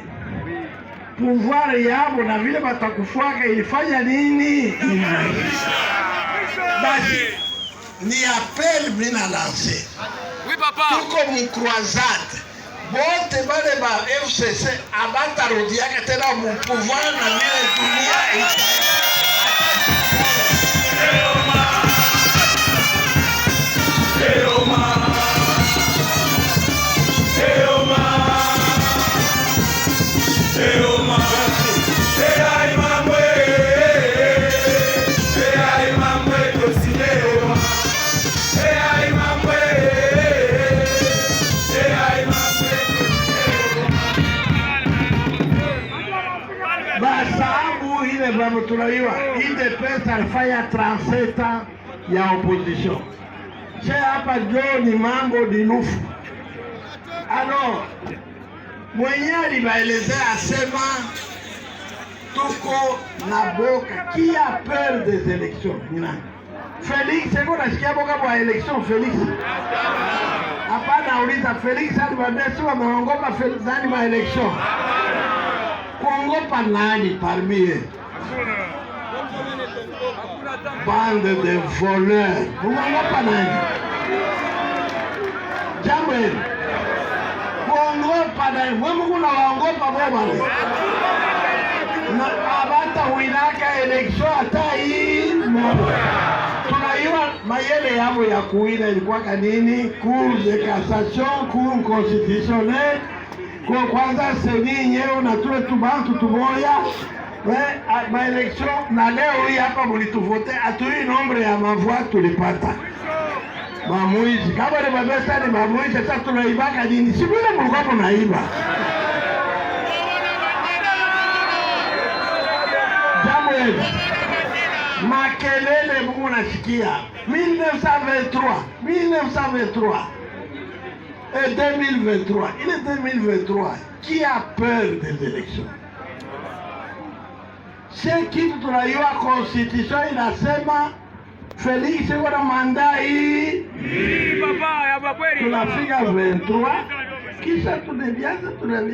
pouvoir yabo na vile batakufuaka ilifanya nini? Basi ni appel mina lancer. Oui papa. Tuko mu croisade. Bote bale ba FCC abatarudiaka tena mu pouvoir na vile dunia tunaiwa ile pesa alifanya 37 ans ya opposition. Che hapa jo ni mambo dilufu. Alors mwenye alibaelezea asema tuko na boka. Qui a peur des élections? Félix, eko nasikia boka kwa election Félix. Hapana, uliza Félix alibambia si wameongopa nani ma election. Kuongopa nani parmi eux? Bande de voleurs. Kuongopa nani? Jambo hili. Kuongopa nani? Wewe kuna waongopa bwana. Na abata winaka election hata hii mmoja. Tunaiwa mayele yao ya kuwina ilikuwa kanini? Cour de cassation, cour constitutionnelle. Kwa kwanza seni nyeo na tule tubantu tumoya. Ma election na leo hii hapa mulituvote atui nombre ya mavua tulipata. Mamuizi kama ni mabesa ni mamuizi sasa tunaibaka nini? Si vile mlikuwa mnaiba. Jambo hili. Makelele Mungu nasikia 1923 et 2023. Il est 2023. Qui a peur des élections? C'est qui tunaiwa constitution inasema Félix yuko na mandat hii. Papa ya bakweli. Tunafika 23 kisha tunavianza encore.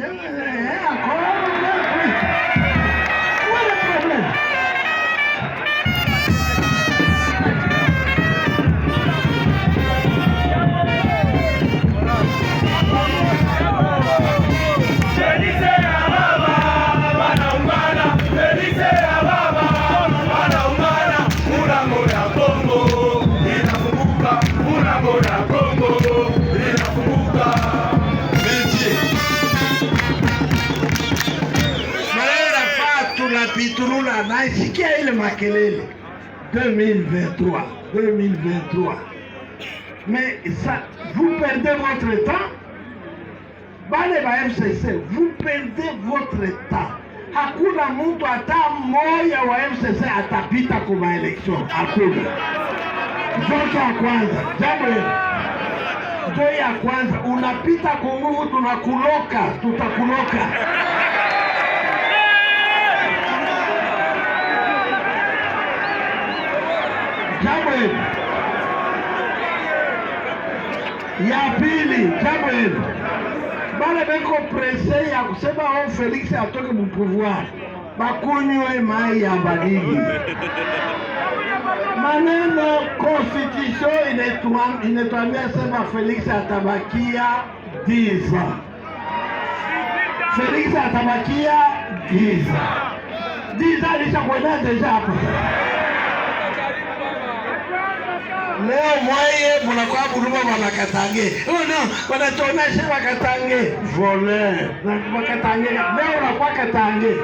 Quel est le problème? Piturula naisikia ile makelele 2023. Mais ça, vous perdez votre temps. Bale ba MCC, vous perdez votre temps. Hakuna mtu hata mmoja wa MCC atapita kwa election. Hakuna. Zote ya kwanza, jambo hili. Zote ya kwanza, unapita kwa nguvu tunakuloka, tutakuloka. Jambo hili. Ya pili, jambo hili. Bale beko presse ya kusema Félix atoke mu pouvoir. Bakunywe mai ya badigi. Maneno constitution inatuambia sema Félix atabakia 10 ans. Félix atabakia 10 ans. 10 ans lishakwenda deja hapa. Leo mwaye munakuwa buluma wanakatange. Oh no, wanatonesha wakatange. Voleur. Wakatange. Leo unakuwa katange.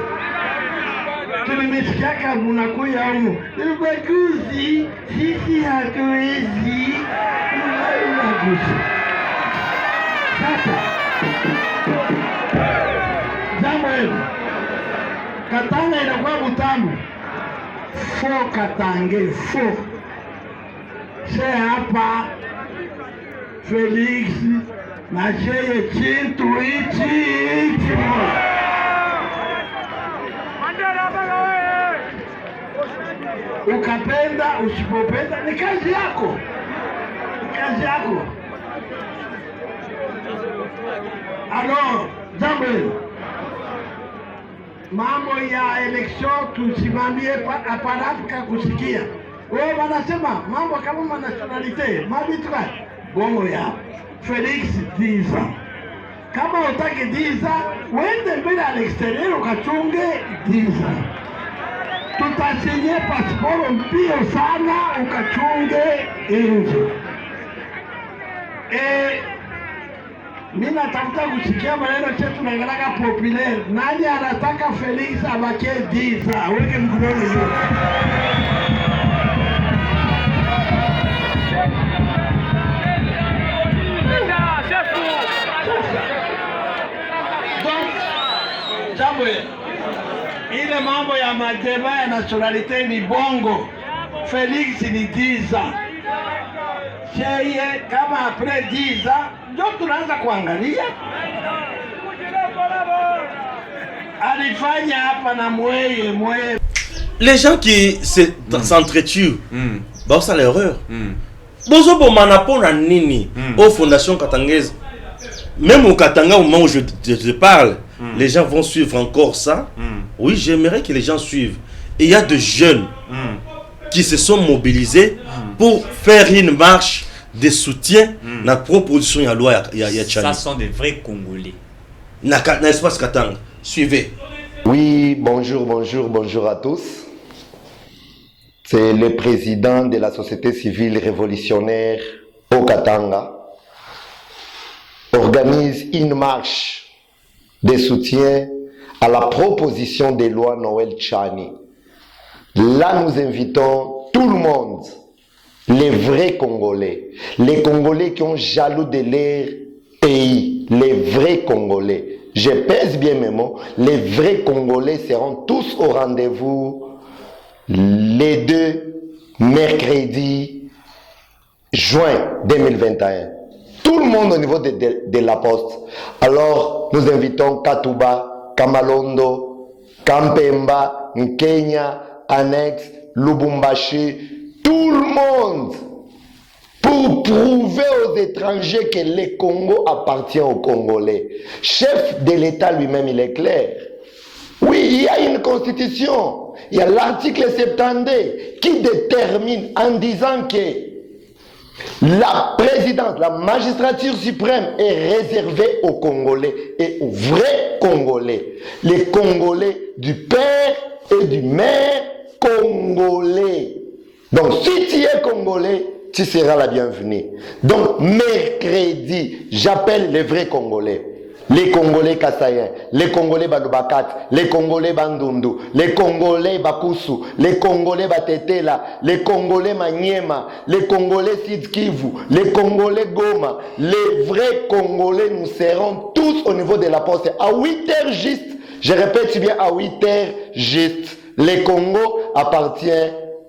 Tulimesikiaka munakuya humu. Ubaguzi, sisi hatuwezi. Ubaguzi. Sasa. Jambo hili. Katanga inakuwa butamu. Fo katange, fo. C'est hapa Félix na cheye chintu ichi. Ukapenda usipopenda ni kazi yako. Ni kazi yako. Alors, jambo mambo ya election tusimamie aparafika kusikia. Wewe wanasema mambo kama nationalite, mabitra bongo ya Félix 10 ans. Kama utaki 10 ans, uende mbele à l'extérieur ukachunge 10 ans. Tutasinye passport mbio sana ukachunge nje. Mimi natafuta kusikia maneno chetu naengelaka populaire. Nani anataka Félix abakie 10 ans? Weke mkono juu. Jambo ile mambo ya madeba ya nationalite ni bongo. Félix ni 10 ans. Cheye kama après 10 ans ndio tunaanza kuangalia. alifanya hapa na mweye. Les gens qui s'entretuent, bah ça l'erreur. Bozo bomana pona nini aux fondations katangaises. Même au Katanga, au moment où je te parle, les gens vont suivre encore ça. Oui, j'aimerais que les gens suivent. Et il y a des jeunes qui se sont mobilisés pour faire une marche de soutien dans la proposition de la loi. Ça sont des vrais Congolais. N'est-ce Katanga? Suivez. Oui, bonjour à tous. C'est le président de la société civile révolutionnaire au Katanga. Organise une marche de soutien à la proposition de loi Noël Tchani. Là, nous invitons tout le monde, les vrais Congolais, les Congolais qui ont jaloux de leur pays, les vrais Congolais. Je pèse bien mes mots, les vrais Congolais seront tous au rendez-vous les 2 mercredis juin 2021. Tout le monde au niveau de la poste. Alors, nous invitons Katuba, Kamalondo, Kampemba, Nkenya, Annex, Lubumbashi, tout le monde, pour prouver aux étrangers que le Congo appartient aux Congolais. Chef de l'État lui-même, il est clair. Oui, il y a une constitution, il y a l'article 72 qui détermine en disant que la présidence, la magistrature suprême est réservée aux Congolais et aux vrais Congolais. Les Congolais du père et du mère congolais. Donc si tu es Congolais, tu seras la bienvenue. Donc mercredi, j'appelle les vrais Congolais. Les Congolais Kassaïens, les Congolais Balubakat, les Congolais Bandundu, les Congolais Bakusu, les Congolais Batetela, les Congolais Maniema, les Congolais Sud-Kivu, les Congolais Goma, les vrais Congolais, nous serons tous au niveau de la poste à 8h juste. Je répète bien à 8h juste. Le Congo appartient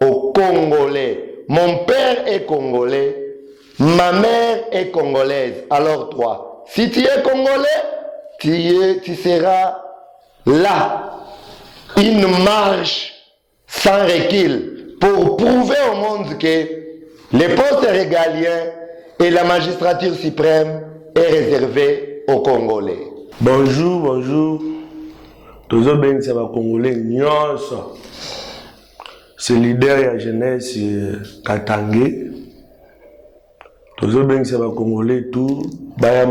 aux Congolais. Mon père est Congolais, ma mère est Congolaise. Alors toi, si tu es Congolais, tu seras là. Une marche sans recul pour prouver au monde que les postes régaliens et la magistrature suprême est réservée aux Congolais. Bonjour. Tous les Congolais, c'est leader de la jeunesse Katangé. Tous les Congolais, tout,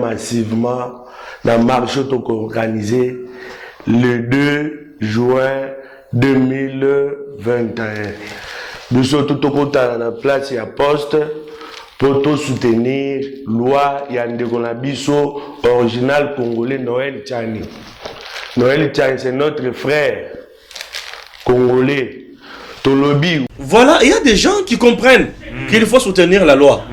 massivement, la marche organisée le 2 juin 2021. Nous sommes tout à la place et à poste pour tout soutenir la loi Yandegonabiso original congolais Noël Tchani. Noël Tchani, c'est notre frère congolais. Voilà, il y a des gens qui comprennent qu'il faut soutenir la loi,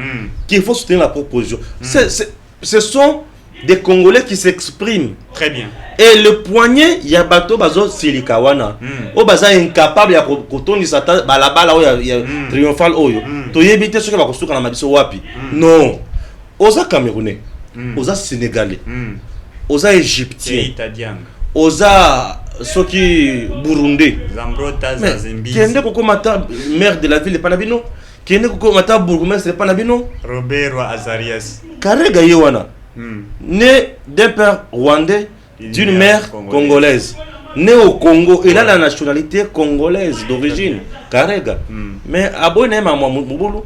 qu'il faut soutenir la proposition. Ce sont des Congolais qui s'expriment. Très bien. Et le poignet, il y a bateau bazo silikawana. O baza incapable ya kotoni sata balabala oya ya triomphal oyo. To yebite soki ba kosuka na mabiso wapi. Non. Oza Camerounais, oza Sénégalais, oza Égyptien, oza soki Burundais. Zambrota Zazimbi. Kende koko mata maire de la ville de Panabino. Kende koko mata bourgmestre de Panabino. Robert Azarias. Karega yewana. Né d'un père rwandais, d'une mère congolaise. Né au Congo, il a la nationalité congolaise d'origine. Karega. Mais abonné ma mobulu.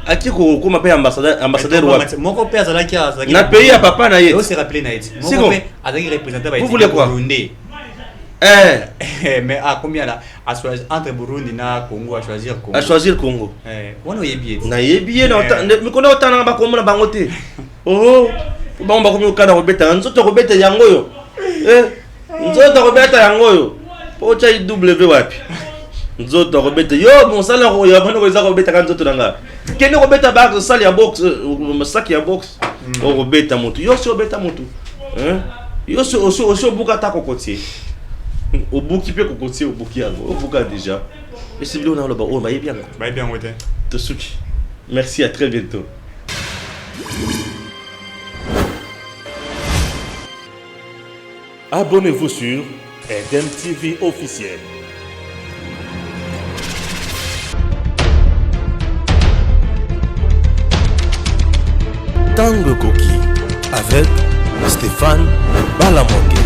Aki ko ma paye ambassadeur roi. Mon père Zalaki na pays à papa na yé. On s'est rappelé na yé. Mon père Azaki représentant vous voulez quoi? Mais à combien là? À choisir entre Burundi na Congo, à choisir Congo. À choisir Congo. On a yebié. Na yebié na mais qu'on a autant na ba komo na bangote. Oh, ba ba komo kana robeta, nzoto robeta yango yo. Nzoto robeta yango yo. Po cha W wapi? Nzoto robeta yo bon sala ro ya bana ko za robeta kan nzoto nanga. Kene robeta ba sala ya box, masaki ya box. O robeta mutu. Yo so robeta mutu. Yo so buka ta kokotie. Au bouki peut continuer au bouki au bouka déjà. Et c'est bien on a le bas on va y bien. Bye bien ouais. Tosuki. Merci, à très bientôt. Abonnez-vous sur Eden TV officiel. Tango Koki avec Stéphane Balamongue.